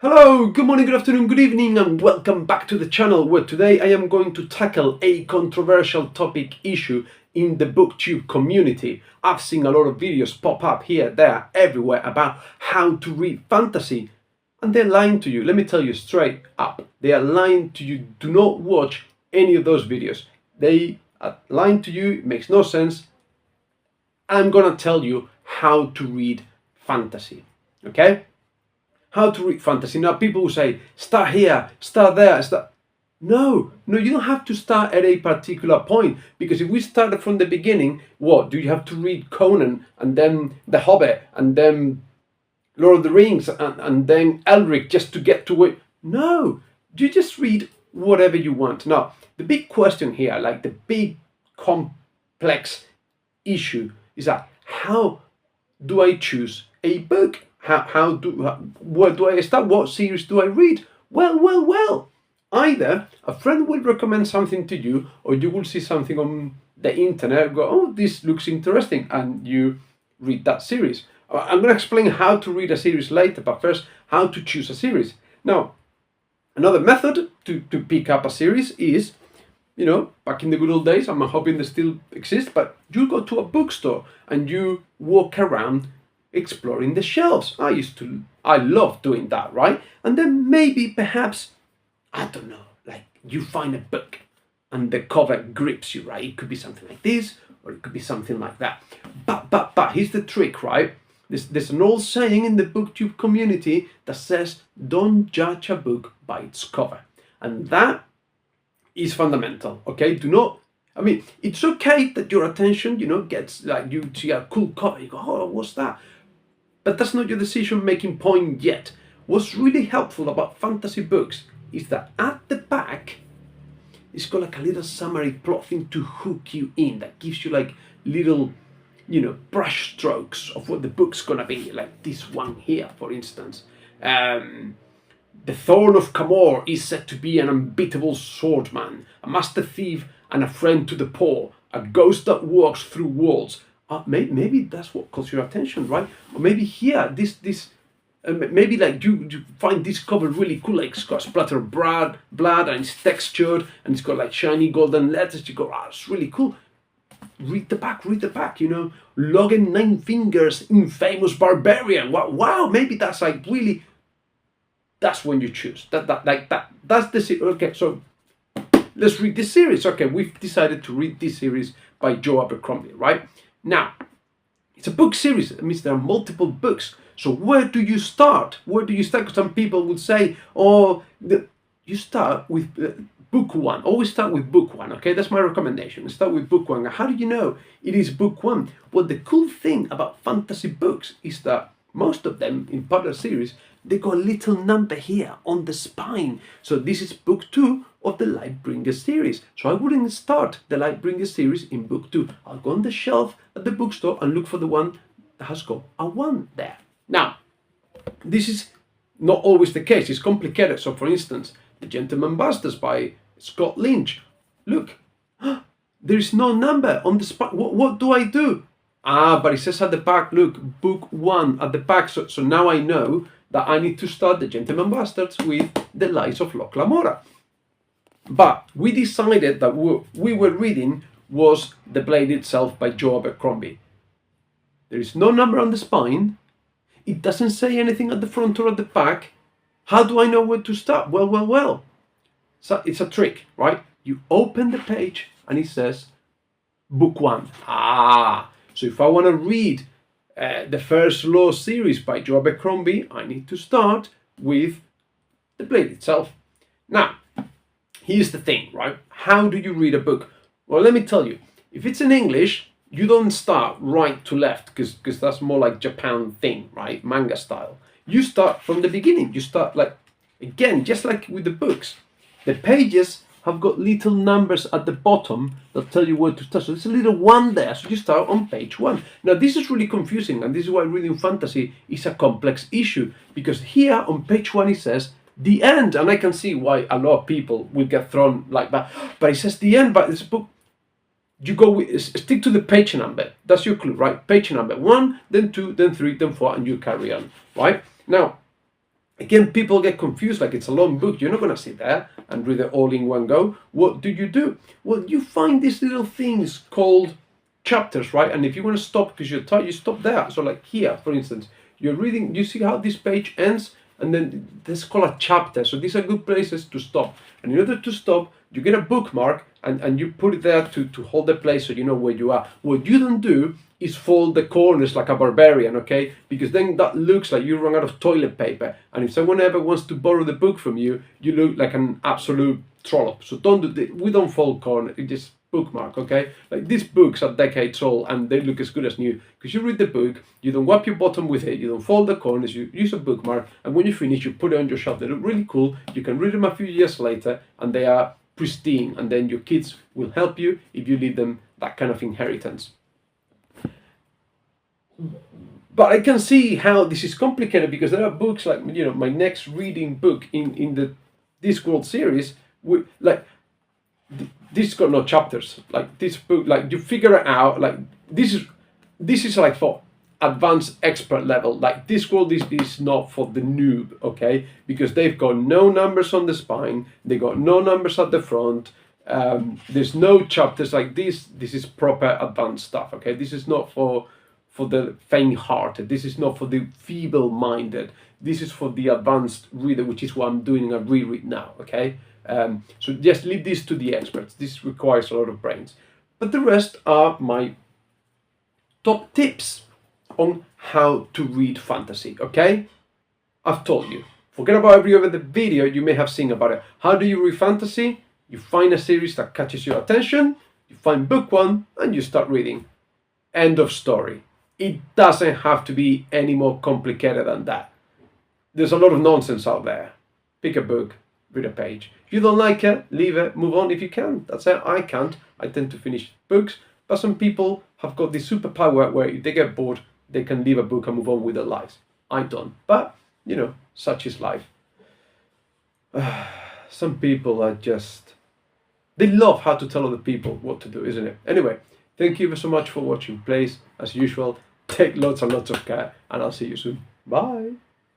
Hello, good morning, good afternoon, good evening, and welcome back to the channel where today I am going to tackle a controversial topic issue in the booktube community. I've seen a lot of videos pop up here, there, everywhere about how to read fantasy, and they're lying to you. Let me tell you straight up, they are lying to you. Do not watch any of those videos. They are lying to you, it makes no sense. I'm gonna tell you how to read fantasy, okay? How to read fantasy. Now, people will say, start here, start there, start. No, you don't have to start at a particular point, because if we started from the beginning, what? Do you have to read Conan, and then The Hobbit, and then Lord of the Rings, and then Elric just to get to it? No, you just read whatever you want. Now, the big question here, like the big complex issue, is that how do I choose a book? Where do I start? What series do I read? Well. Either a friend will recommend something to you, or you will see something on the internet and go, oh, this looks interesting, and you read that series. I'm going to explain how to read a series later, but first, how to choose a series. Now, another method to pick up a series is, back in the good old days, I'm hoping they still exist, but you go to a bookstore and you walk around exploring the shelves. I love doing that, right? And then maybe, perhaps, I don't know, like you find a book and the cover grips you, right? It could be something like this, or it could be something like that. But here's the trick, right? There's an old saying in the booktube community that says, don't judge a book by its cover. And that is fundamental, okay? It's okay that your attention, gets like you see a cool cover, you go, oh, what's that? But that's not your decision-making point yet. What's really helpful about fantasy books is that at the back, it's got like a little summary plot thing to hook you in, that gives you like little, brush strokes of what the book's gonna be. Like this one here, for instance. The Thorn of Camor is said to be an unbeatable swordsman, a master thief and a friend to the poor, a ghost that walks through walls. Maybe that's what calls your attention, right? Or maybe here, maybe like you find this cover really cool, like it's got a splatter of blood, and it's textured, and it's got like shiny golden letters. You go, it's really cool. Read the back, Logan Nine Fingers, infamous barbarian. Wow, maybe that's like really, that's when you choose. That's the, okay, so let's read this series. Okay, we've decided to read this series by Joe Abercrombie, right? Now, it's a book series. That means there are multiple books. So where do you start? Because some people would say, you start with book one. Always start with book one, okay? That's my recommendation. Start with book one. How do you know it is book one? Well, the cool thing about fantasy books is that most of them, in part of the series, they got a little number here on the spine. So this is book 2 of the Lightbringer series. So I wouldn't start the Lightbringer series in book 2. I'll go on the shelf at the bookstore and look for the one that has got a 1 there. Now, this is not always the case. It's complicated. So for instance, The Gentleman Bastards by Scott Lynch. Look, there is no number on the spine. What do I do? But it says at the back, look, book 1 at the back. So now I know that I need to start The Gentleman Bastards with The Lies of Locke Lamora. But we decided that we were reading was The Blade Itself by Joe Abercrombie. There is no number on the spine. It doesn't say anything at the front or at the back. How do I know where to start? Well. So it's a trick, right? You open the page and it says book 1. So if I want to read the First Law series by Joe Abercrombie, I need to start with The Blade Itself. Now, here's the thing, right? How do you read a book? Well, let me tell you. If it's in English, you don't start right to left, because that's more like Japan thing, right? Manga style. You start from the beginning. You start like, again, just like with the books. The pages have got little numbers at the bottom that tell you where to start. So there's a little 1 there. So you start on page 1. Now, this is really confusing, and this is why reading fantasy is a complex issue, because here on page 1 it says the end, and I can see why a lot of people will get thrown like that. But it says the end, but this book, you go with, stick to the page number. That's your clue, right? Page number 1, then 2, then 3, then 4, and you carry on, right? Now, Again, people get confused, like it's a long book. You're not going to sit there and read it all in one go. What do? Well, you find these little things called chapters, right? And if you want to stop because you're tired, you stop there. So like here, for instance, you're reading, you see how this page ends? And then this is called a chapter. So these are good places to stop. And in order to stop, you get a bookmark and you put it there to hold the place so you know where you are. What you don't do is fold the corners like a barbarian, okay? Because then that looks like you run out of toilet paper. And if someone ever wants to borrow the book from you, you look like an absolute trollop. So don't do this. We don't fold corners. It just bookmark, okay? Like these books are decades old and they look as good as new because you read the book, you don't wipe your bottom with it, you don't fold the corners, you use a bookmark, and when you finish, you put it on your shelf. They look really cool. You can read them a few years later and they are pristine, and then your kids will help you if you leave them that kind of inheritance. But I can see how this is complicated because there are books like, you know, my next reading book in the Discworld series, like this got no chapters. Like this book, like you figure it out. Like this is like for advanced expert level. Like Discworld is not for the noob, okay? Because they've got no numbers on the spine, they got no numbers at the front. There's no chapters like this. This is proper advanced stuff, okay? This is not for the faint-hearted. This is not for the feeble-minded. This is for the advanced reader, which is what I'm doing a reread now, okay? So just leave this to the experts. This requires a lot of brains. But the rest are my top tips on how to read fantasy, okay? I've told you. Forget about every other video you may have seen about it. How do you read fantasy? You find a series that catches your attention, you find book one, and you start reading. End of story. It doesn't have to be any more complicated than that. There's a lot of nonsense out there. Pick a book, read a page. If you don't like it, leave it, move on if you can. That's it. I can't. I tend to finish books. But some people have got this superpower where if they get bored, they can leave a book and move on with their lives. I don't. But, you know, such is life. Some people are just... They love how to tell other people what to do, isn't it? Anyway, thank you so much for watching. Please, as usual, take lots and lots of care. And I'll see you soon. Bye.